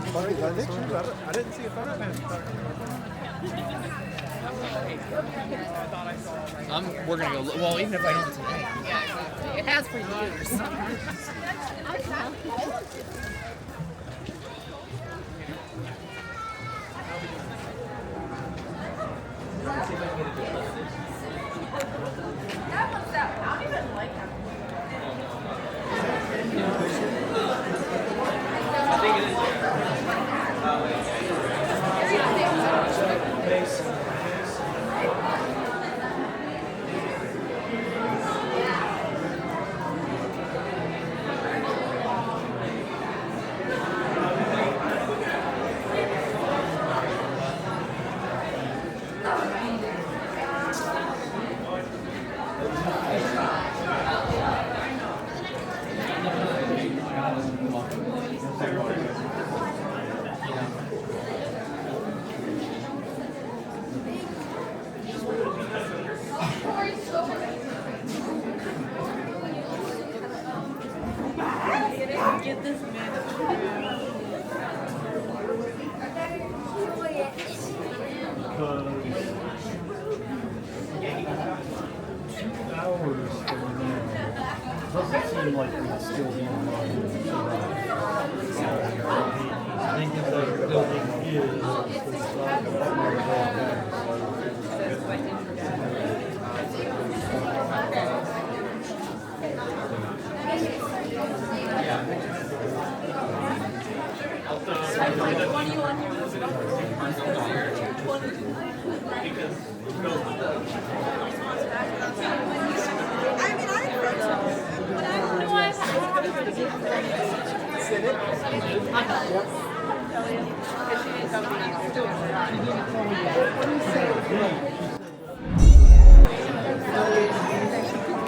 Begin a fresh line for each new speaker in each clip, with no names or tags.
I didn't see a photo man.
We're gonna go. Well, even if I don't today. Yeah, exactly. It has for years.
That one's out. I don't even like that.
I think it is.
Get this man.
Hours from now. Doesn't seem like we'd still be on I think if the building is,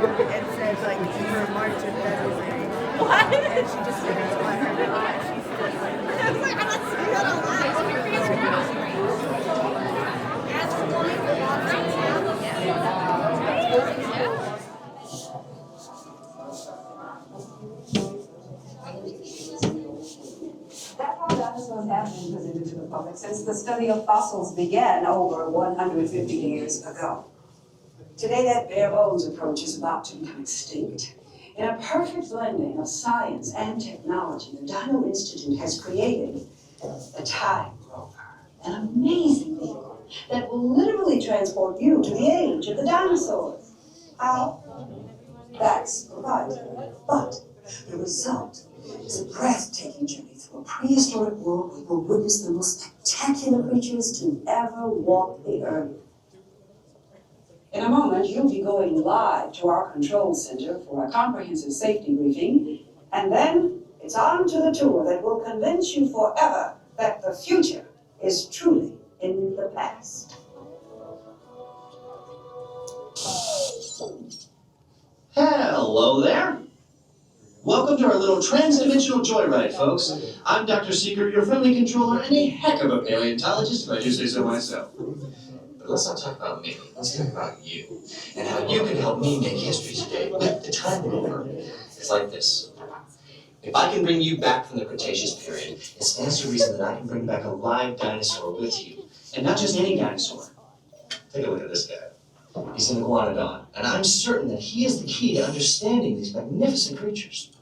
It says like her March of February. What? And she just said that's why her she's just like I was like, I'm not saying that out loud.
That's how dinosaurs have been presented to the public since the study of fossils began over 150 years ago. Today, that bare bones approach is about to become extinct. In a perfect blending of science and technology, the Dino Institute has created the Time Rover, an amazing vehicle that will literally transport you to the age of the dinosaurs. How? That's right. But the result is a breathtaking journey through a prehistoric world where you'll witness the most spectacular creatures to ever walk the earth. In a moment, you'll be going live to our control center for a comprehensive safety briefing, and then it's on to the tour that will convince you forever that the future is truly in the past.
Hello there. Welcome to our little transdimensional joyride, folks. I'm Dr. Seeker, your friendly controller, and a heck of a paleontologist, if I do say so myself. But let's not talk about me. Let's talk about you, and how you can help me make history today with the Time Rover. It's like this. If I can bring you back from the Cretaceous period, it stands to reason that I can bring back a live dinosaur with you. And not just any dinosaur. Take a look at this guy. He's an Iguanodon, and I'm certain that he is the key to understanding these magnificent creatures.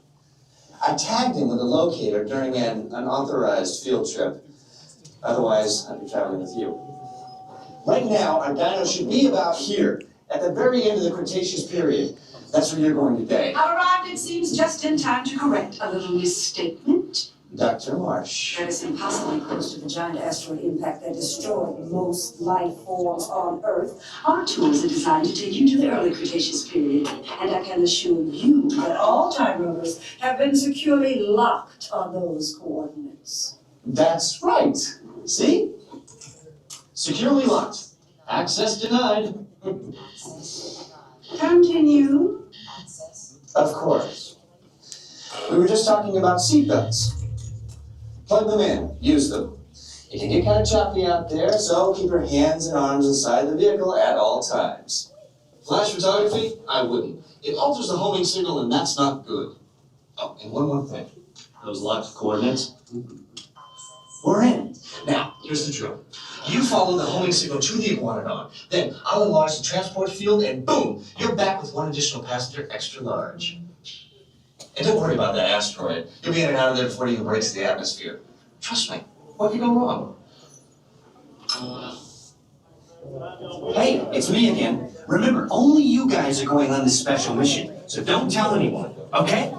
I tagged him with a locator during an unauthorized field trip. Otherwise, I'd be traveling with you. Right now, our dino should be about here, at the very end of the Cretaceous period. That's where you're going today.
I arrived, it seems, just in time to correct a little misstatement.
Dr. Marsh.
That is impossibly close to the giant asteroid impact that destroyed most life forms on Earth. Our tours are designed to take you to the early Cretaceous period, and I can assure you that all Time Rovers have been securely locked on those coordinates.
That's right. See? Securely locked. Access denied.
Continue.
Of course. We were just talking about seatbelts. Plug them in. Use them. It can get kind of choppy out there, so keep your hands and arms inside the vehicle at all times. Flash photography? I wouldn't. It alters the homing signal, and that's not good. Oh, and one more thing. Those locked coordinates? We're in. Now, here's the drill. You follow the homing signal to the Iguanodon. Then I'll enlarge the transport field, and boom, you're back with one additional passenger extra large. And don't worry about that asteroid. You'll be in and out of there before it even breaks the atmosphere. Trust me, what could go wrong?
Hey, it's me again. Remember, only you guys are going on this special mission, so don't tell anyone, okay?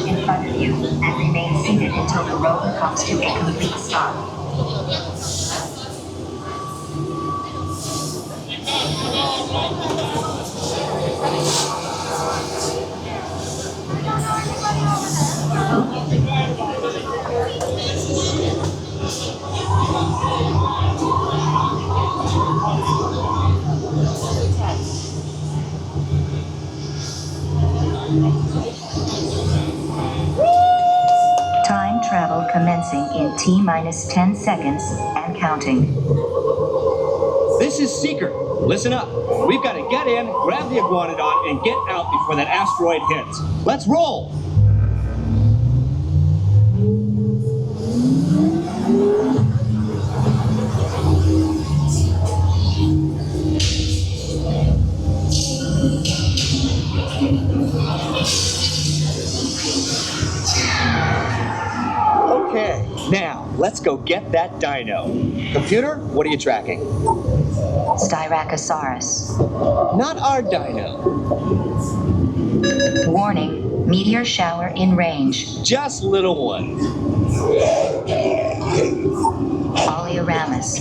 In front of you and remain seated until the rover comes to a complete stop. Time travel commencing in T-minus 10 seconds and counting.
This is Seeker. Listen up. We've got to get in, grab the Iguanodon, and get out before that asteroid hits. Let's roll! Okay, now let's go get that dino. Computer, what are you tracking?
Styracosaurus.
Not our dino.
Warning, meteor shower in range.
Just little one.
Oleoramus.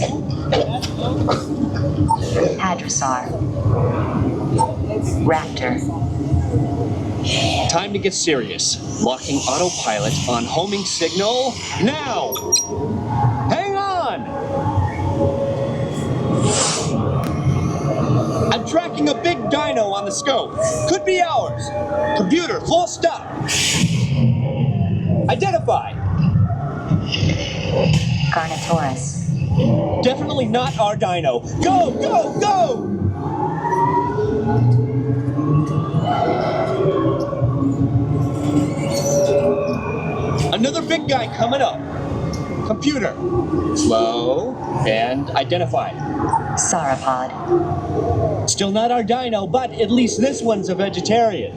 Hadrosaur. Raptor.
Time to get serious. Locking autopilot on homing signal now! Hang on! I'm tracking a big dino on the scope. Could be ours. Computer, full stop. Identify.
Carnotaurus.
Definitely not our dino. Go, go, go! Another big guy coming up. Computer. Slow and identify.
Sauropod.
Still not our dino, but at least this one's a vegetarian.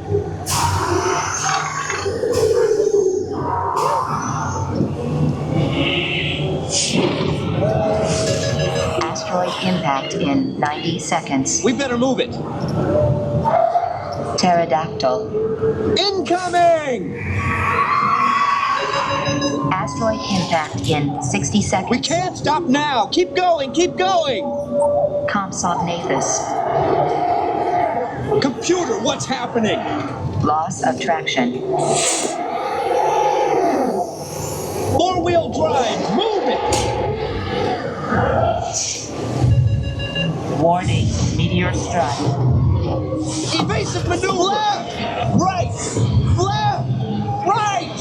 Asteroid impact in 90 seconds.
We better move it.
Pterodactyl.
Incoming!
Asteroid impact in 60 seconds.
We can't stop now. Keep going, keep going.
Compsognathus.
Computer, what's happening?
Loss of traction.
Four-wheel drive, move it.
Warning, meteor strike.
Evasive maneuver. Left, right, left, right.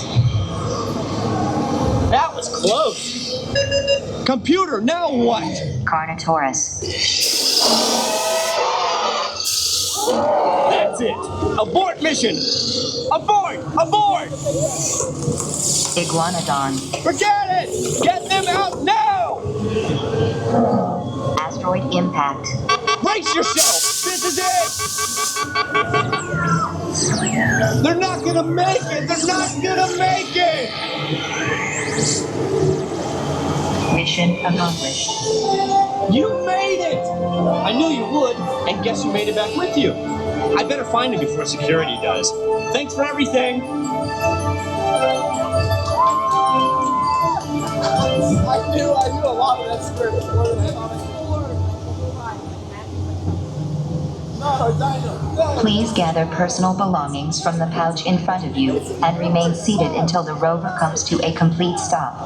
That was close. Computer, now what?
Carnotaurus.
That's it. Abort mission. Abort, abort.
Iguanodon.
Forget it. Get them out now.
Asteroid impact.
Brace yourself. This is it. They're not gonna make it. They're not gonna make it.
Mission accomplished.
You made it! I knew you would, and guess who made it back with you? I better find him before security does. Thanks for everything!
I knew a lot of that script more than I thought I could. No, Dino, no!
Please gather personal belongings from the pouch in front of you and remain seated until the rover comes to a complete stop.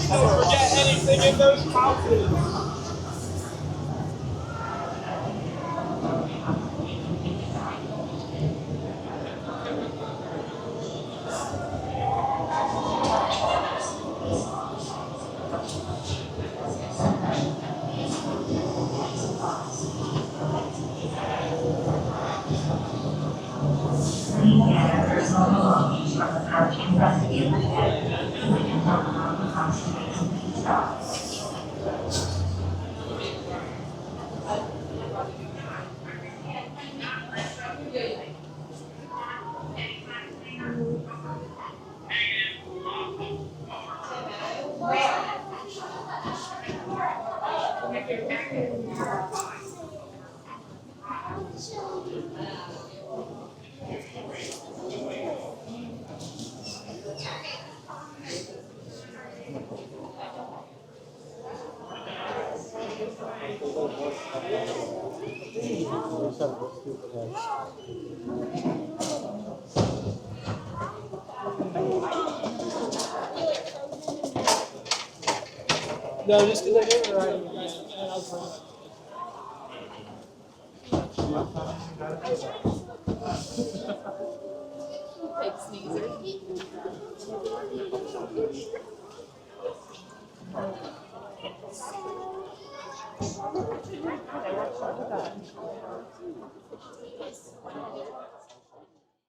Don't forget anything in those pouches. No, just because I didn't write it. And I was
Big sneezer.